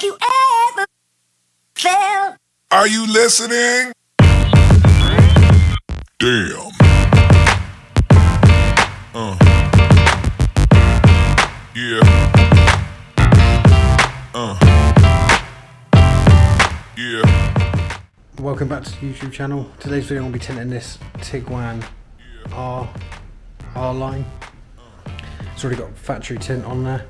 Have you ever felt? Are you listening? Damn. Yeah. Yeah. Welcome back to the YouTube channel. Today's video I'm going to be tinting this Tiguan R line. It's already got factory tint on there,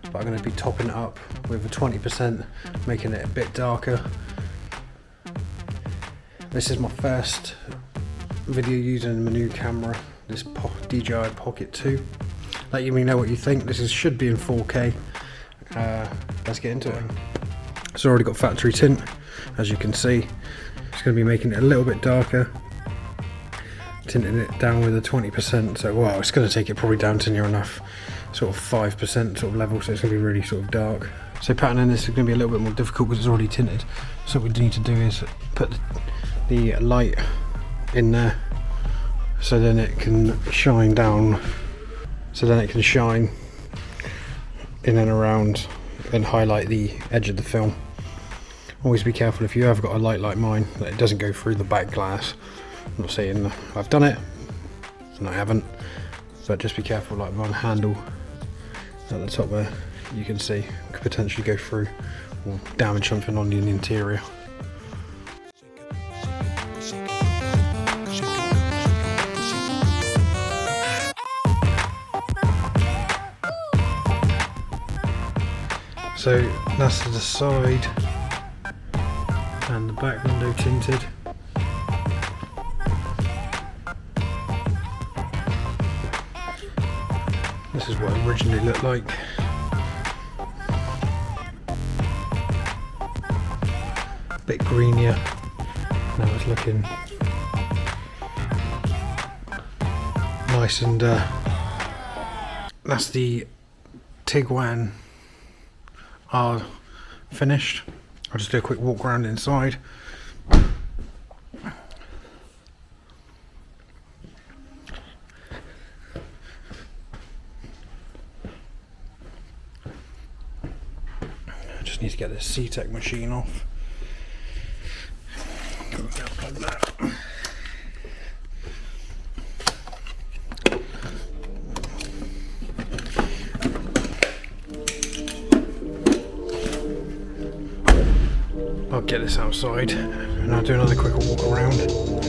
but I'm going to be topping it up with a 20%, making it a bit darker. This is my first video using my new camera, this DJI Pocket 2. Let me know what you think. This should be in 4K. Let's get into it. It's already got factory tint, as you can see. It's going to be making it a little bit darker, tinting it down with a 20%. So, well, it's going to take it probably down to near enough sort of 5% sort of level. So it's going to be really sort of dark. So patterning this is going to be a little bit more difficult because it's already tinted. So what we need to do is put the light in there, so then it can shine down. So then it can shine in and around and highlight the edge of the film. Always be careful if you have got a light like mine that it doesn't go through the back glass. I'm not saying I've done it, and I haven't, but just be careful. Like one handle at the top there, you can see could potentially go through or damage something on the interior. So that's the side and the back window tinted. This is what it originally looked like. A bit greenier. Now it's looking nice, and that's the Tiguan R finished. I'll just do a quick walk around inside. I just need to get this Inozetek machine off. Like that. I'll get this outside and I'll do another quick walk around. It's like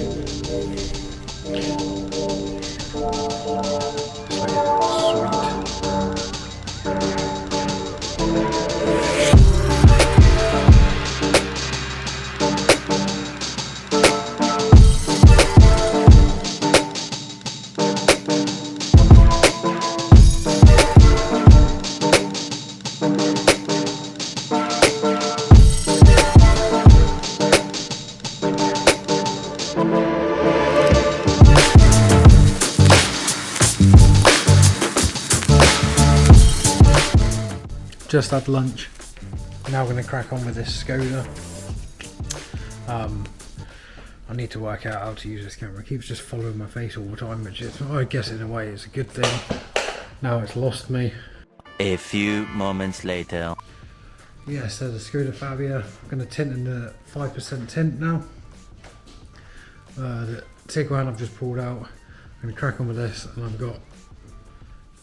just had lunch. Now we're going to crack on with this Skoda. I need to work out how to use this camera. It keeps just following my face all the time, which is, I guess in a way it's a good thing. Now it's lost me. A few moments later. Yeah, so the Skoda Fabia, I'm going to tint in the 5% tint now. The Tiguan I've just pulled out. I'm going to crack on with this, and I've got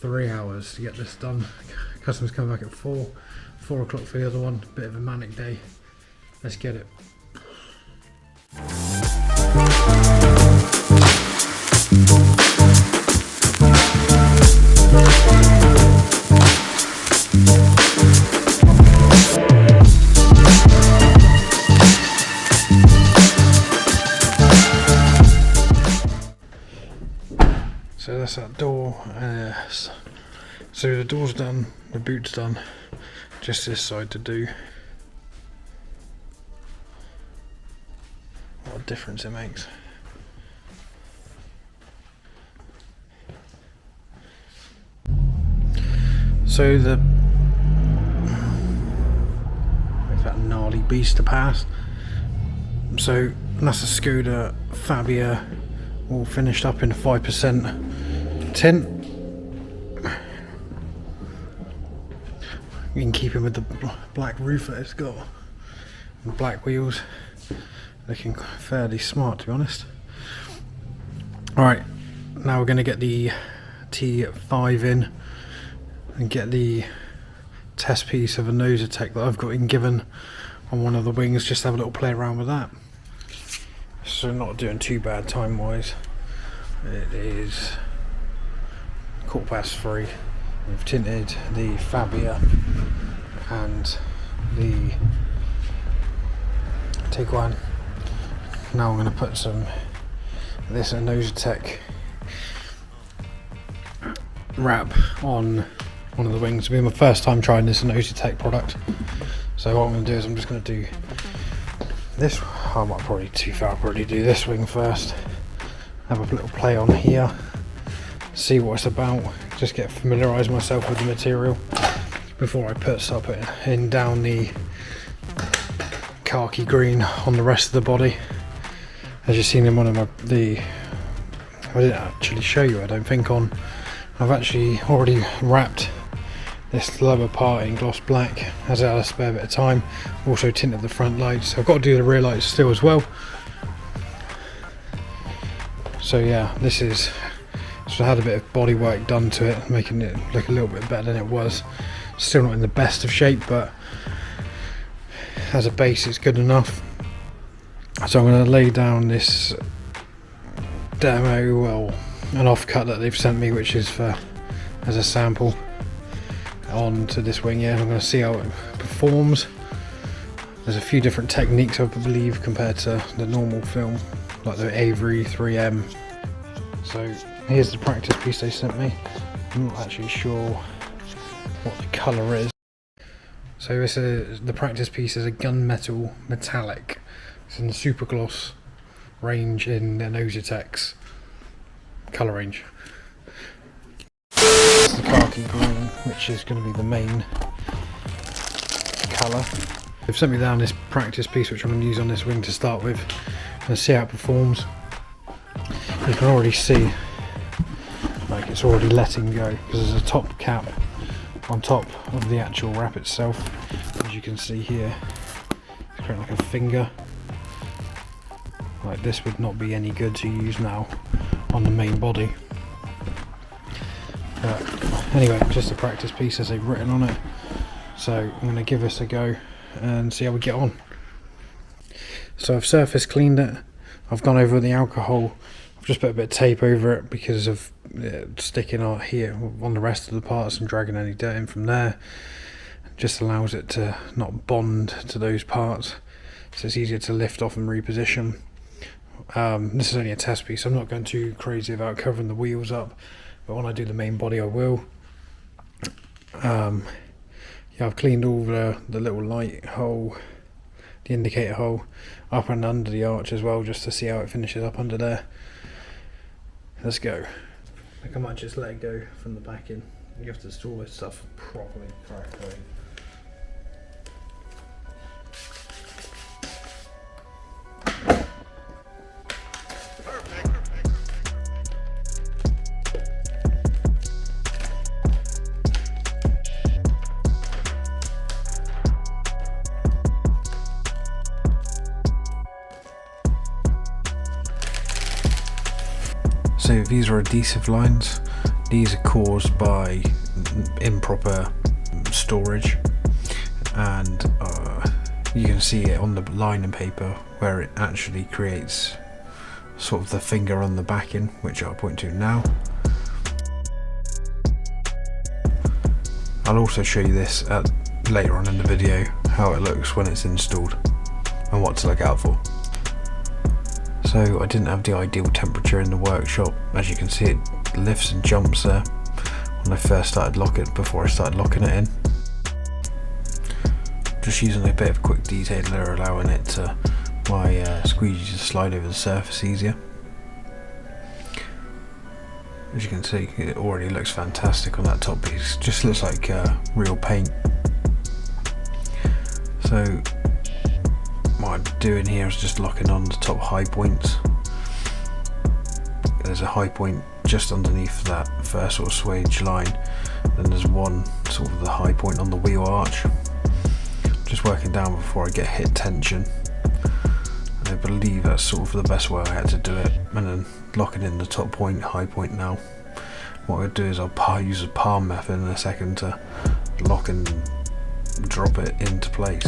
3 hours to get this done. Customers come back at 4 o'clock for the other one. Bit of a manic day. Let's get it. So that's that door. So the door's done, the boot's done, just this side to do. What a difference it makes. So there's that gnarly beast to pass. So that's a Skoda Fabia, all finished up in 5% tint. in keeping with the black roof that it's got and black wheels. Looking fairly smart, to be honest. Alright, now we're going to get the T5 in and get the test piece of a Inozetek that I've got in given on one of the wings, just have a little play around with that. So not doing too bad time wise. It is 3:15. We've tinted the Fabia and the Tiguan. Now I'm going to put some this Inozetek wrap on one of the wings. It'll be my first time trying this Inozetek product. So what I'm going to do is I'm just going to do this. I might probably too far. I'll probably do this wing first. Have a little play on here. See what it's about. Just get familiarise myself with the material before I start putting in down the khaki green on the rest of the body. As you've seen in one of I didn't actually show you, I don't think, I've actually already wrapped this lower part in gloss black as I had a spare bit of time. Also tinted the front lights. I've got to do the rear lights still as well. So yeah, so I had a bit of body work done to it, making it look a little bit better than it was. Still not in the best of shape, but as a base it's good enough. So I'm going to lay down this demo, well, an offcut that they've sent me, which is as a sample, onto this wing. Yeah, I'm going to see how it performs. There's a few different techniques, I believe, compared to the normal film, like the Avery 3M. So here's the practice piece they sent me. I'm not actually sure what the colour is. So the practice piece is a gunmetal metallic. It's in the super gloss range in the Inozetek's colour range. It's the khaki green, which is going to be the main colour. They've sent me down this practice piece, which I'm going to use on this wing to start with, and see how it performs. You can already see, like, it's already letting go because there's a top cap on top of the actual wrap itself. As you can see here, it's creating like a finger. Like, this would not be any good to use now on the main body. Anyway, just a practice piece as they've written on it. So I'm going to give this a go and see how we get on. So I've surface cleaned it. I've gone over the alcohol. I've just put a bit of tape over it because of sticking out here on the rest of the parts and dragging any dirt in from there. Just allows it to not bond to those parts, so it's easier to lift off and reposition. This is only a test piece. I'm not going too crazy about covering the wheels up, but when I do the main body I will. Yeah, I've cleaned all the little light hole, the indicator hole, up and under the arch as well, just to see how it finishes up under there. Let's go. I think I might just let it go from the back in. You have to install this stuff properly, correctly. So these are adhesive lines. These are caused by improper storage, and you can see it on the lining paper where it actually creates sort of the finger on the backing, which I'll point to now. I'll also show you this later on in the video, how it looks when it's installed and what to look out for. So I didn't have the ideal temperature in the workshop. As you can see, it lifts and jumps there when I first started before I started locking it in. Just using a bit of quick detailer, allowing it to my squeegee to slide over the surface easier. As you can see, it already looks fantastic on that top piece. Just looks like real paint. So what I'm doing here is just locking on the top high points. There's a high point just underneath that first sort of swage line, then there's one sort of the high point on the wheel arch. Just working down before I get hit tension. And I believe that's sort of the best way I had to do it. And then locking in the top point, high point now. What I'll do is I'll use a palm method in a second to lock and drop it into place.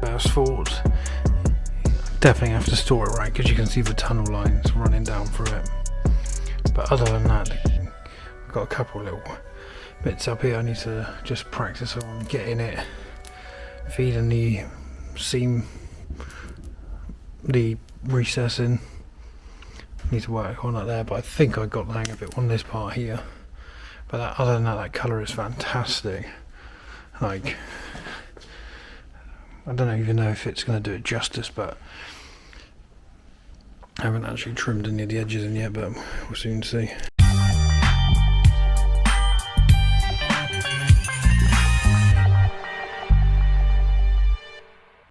First thought, definitely have to store it right because you can see the tunnel lines running down through it. But other than that, I've got a couple little bits up here I need to just practice on getting it, feeding the seam, the recess in. Need to work on that there, but I think I got the hang of it on this part here. But that, other than that, that colour is fantastic. Like, I don't even know if it's going to do it justice, but I haven't actually trimmed any of the edges in yet, but we'll soon see.